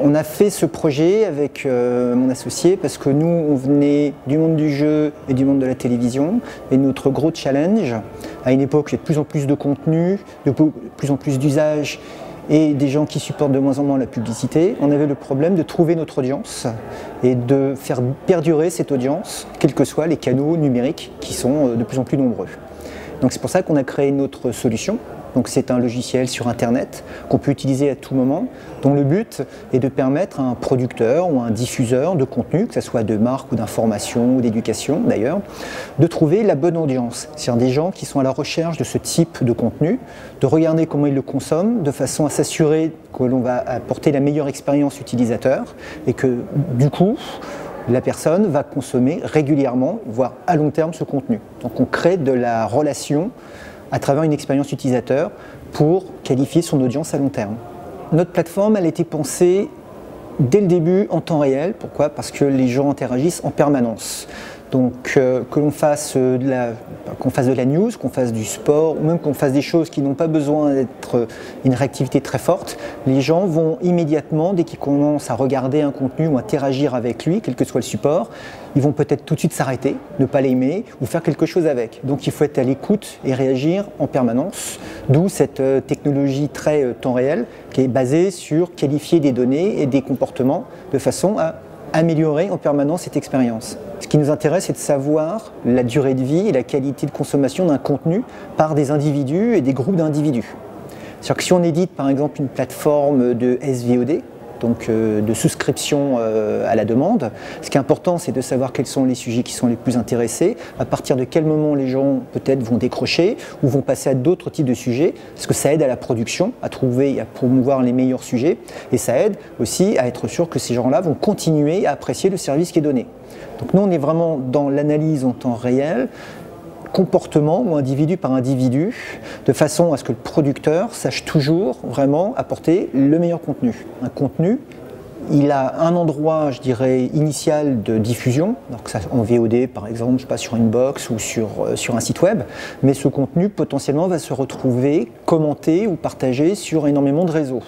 On a fait ce projet avec mon associé parce que nous, on venait du monde du jeu et du monde de la télévision. Et notre gros challenge, à une époque où il y a de plus en plus de contenu, de plus en plus d'usages et des gens qui supportent de moins en moins la publicité, on avait le problème de trouver notre audience et de faire perdurer cette audience, quels que soient les canaux numériques qui sont de plus en plus nombreux. Donc c'est pour ça qu'on a créé notre solution. Donc c'est un logiciel sur Internet qu'on peut utiliser à tout moment, dont le but est de permettre à un producteur ou à un diffuseur de contenu, que ce soit de marque ou d'information ou d'éducation d'ailleurs, de trouver la bonne audience. C'est-à-dire des gens qui sont à la recherche de ce type de contenu, de regarder comment ils le consomment, de façon à s'assurer que l'on va apporter la meilleure expérience utilisateur et que du coup, la personne va consommer régulièrement, voire à long terme, ce contenu. Donc on crée de la relation à travers une expérience utilisateur pour qualifier son audience à long terme. Notre plateforme, elle a été pensée dès le début en temps réel. Pourquoi? Parce que les gens interagissent en permanence. Donc que l'on fasse de la news, qu'on fasse du sport, ou même qu'on fasse des choses qui n'ont pas besoin d'être une réactivité très forte, les gens vont immédiatement, dès qu'ils commencent à regarder un contenu ou interagir avec lui, quel que soit le support, ils vont peut-être tout de suite s'arrêter, ne pas l'aimer ou faire quelque chose avec. Donc il faut être à l'écoute et réagir en permanence, d'où cette technologie très temps réel qui est basée sur qualifier des données et des comportements de façon à améliorer en permanence cette expérience. Ce qui nous intéresse, c'est de savoir la durée de vie et la qualité de consommation d'un contenu par des individus et des groupes d'individus. C'est-à-dire que si on édite par exemple une plateforme de SVOD, donc de souscription à la demande, ce qui est important, c'est de savoir quels sont les sujets qui sont les plus intéressés, à partir de quel moment les gens peut-être vont décrocher ou vont passer à d'autres types de sujets, parce que ça aide à la production, à trouver et à promouvoir les meilleurs sujets, et ça aide aussi à être sûr que ces gens-là vont continuer à apprécier le service qui est donné. Donc nous, on est vraiment dans l'analyse en temps réel, comportement ou individu par individu, de façon à ce que le producteur sache toujours vraiment apporter le meilleur contenu. Un contenu, il a un endroit, je dirais, initial de diffusion, donc ça, en VOD par exemple, je sais pas, sur une box ou sur un site web, mais ce contenu potentiellement va se retrouver commenté ou partagé sur énormément de réseaux.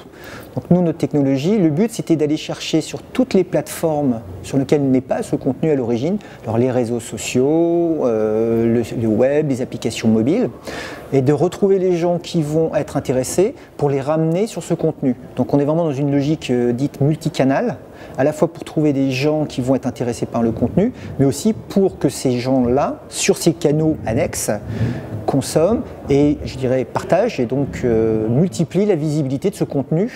Donc nous, notre technologie, le but c'était d'aller chercher sur toutes les plateformes sur lesquelles n'est pas ce contenu à l'origine, alors les réseaux sociaux, le web, les applications mobiles, et de retrouver les gens qui vont être intéressés pour les ramener sur ce contenu. Donc on est vraiment dans une logique dite multicanal, à la fois pour trouver des gens qui vont être intéressés par le contenu, mais aussi pour que ces gens-là, sur ces canaux annexes, consomment et, je dirais, partagent et donc multiplient la visibilité de ce contenu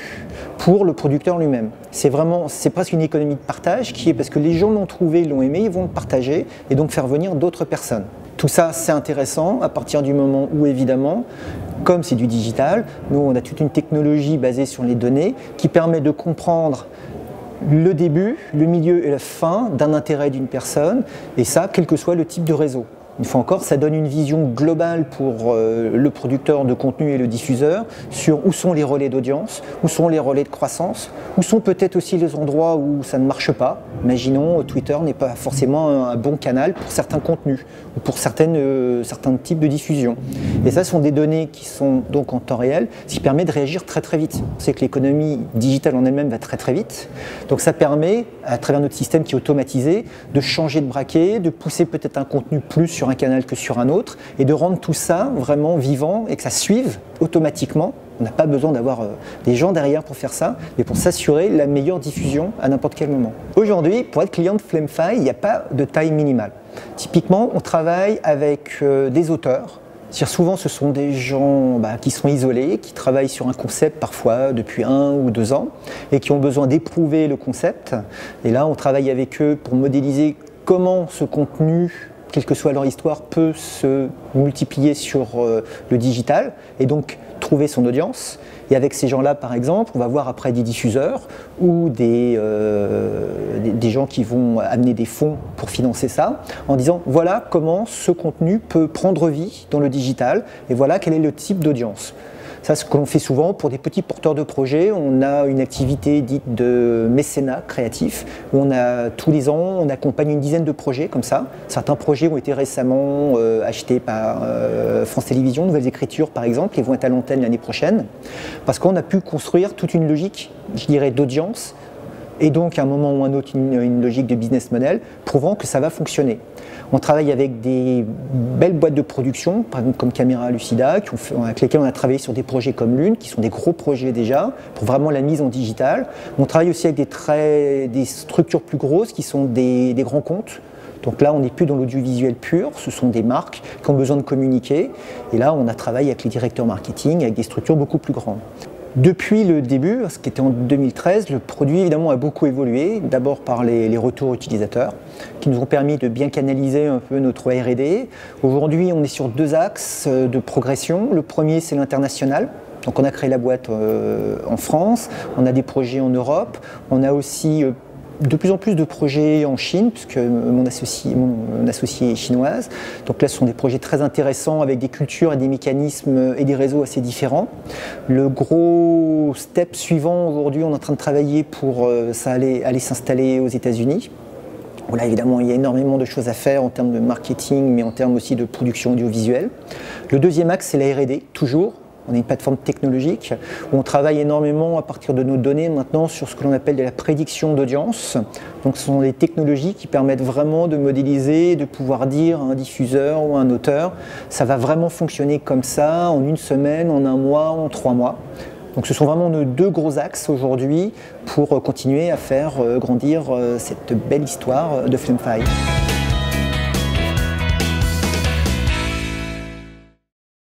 pour le producteur lui-même. C'est presque une économie de partage qui est parce que les gens l'ont trouvé, l'ont aimé, ils vont le partager et donc faire venir d'autres personnes. Tout ça, c'est intéressant à partir du moment où, évidemment, comme c'est du digital, nous, on a toute une technologie basée sur les données qui permet de comprendre le début, le milieu et la fin d'un intérêt d'une personne, et ça, quel que soit le type de réseau. Une fois encore, ça donne une vision globale pour le producteur de contenu et le diffuseur sur où sont les relais d'audience, où sont les relais de croissance, où sont peut-être aussi les endroits où ça ne marche pas. Imaginons, Twitter n'est pas forcément un bon canal pour certains contenus ou pour certains types de diffusion. Et ça, ce sont des données qui sont donc en temps réel, ce qui permet de réagir très très vite. On sait que l'économie digitale en elle-même va très très vite. Donc ça permet, à travers notre système qui est automatisé, de changer de braquet, de pousser peut-être un contenu plus sur un canal que sur un autre, et de rendre tout ça vraiment vivant et que ça suive automatiquement. On n'a pas besoin d'avoir des gens derrière pour faire ça, mais pour s'assurer la meilleure diffusion à n'importe quel moment. Aujourd'hui, pour être client de Flamefy, il n'y a pas de taille minimale. Typiquement, on travaille avec des auteurs. Souvent, ce sont des gens qui sont isolés, qui travaillent sur un concept parfois depuis 1 ou 2 ans, et qui ont besoin d'éprouver le concept. Et là, on travaille avec eux pour modéliser comment ce contenu, quelle que soit leur histoire, peut se multiplier sur le digital et donc trouver son audience. Et avec ces gens-là, par exemple, on va voir après des diffuseurs ou des gens qui vont amener des fonds pour financer ça, en disant voilà comment ce contenu peut prendre vie dans le digital et voilà quel est le type d'audience. Ça, c'est ce que l'on fait souvent pour des petits porteurs de projets. On a une activité dite de mécénat créatif, où tous les ans, on accompagne une dizaine de projets comme ça. Certains projets ont été récemment achetés par France Télévisions, Nouvelles Écritures par exemple, et vont être à l'antenne l'année prochaine, parce qu'on a pu construire toute une logique, je dirais, d'audience, et donc à un moment ou un autre une logique de business model prouvant que ça va fonctionner. On travaille avec des belles boîtes de production, par exemple comme Camera Lucida, avec lesquelles on a travaillé sur des projets comme Lune, qui sont des gros projets déjà, pour vraiment la mise en digital. On travaille aussi avec des structures plus grosses, qui sont des grands comptes. Donc là, on n'est plus dans l'audiovisuel pur, ce sont des marques qui ont besoin de communiquer. Et là, on a travaillé avec les directeurs marketing, avec des structures beaucoup plus grandes. Depuis le début, ce qui était en 2013, le produit évidemment a beaucoup évolué, d'abord par les retours utilisateurs qui nous ont permis de bien canaliser un peu notre R&D. Aujourd'hui, on est sur 2 axes de progression. Le premier, c'est l'international. Donc on a créé la boîte en France, on a des projets en Europe, on a aussi de plus en plus de projets en Chine, puisque mon associée est chinoise. Donc là, ce sont des projets très intéressants avec des cultures et des mécanismes et des réseaux assez différents. Le gros step suivant, aujourd'hui, on est en train de travailler pour aller s'installer aux États-Unis. Là, évidemment, il y a énormément de choses à faire en termes de marketing, mais en termes aussi de production audiovisuelle. Le deuxième axe, c'est la R&D, toujours. On est une plateforme technologique où on travaille énormément à partir de nos données maintenant sur ce que l'on appelle de la prédiction d'audience. Donc ce sont des technologies qui permettent vraiment de modéliser, de pouvoir dire à un diffuseur ou à un auteur, ça va vraiment fonctionner comme ça en 1 semaine, en 1 mois, en 3 mois. Donc ce sont vraiment nos 2 gros axes aujourd'hui pour continuer à faire grandir cette belle histoire de Flamefy.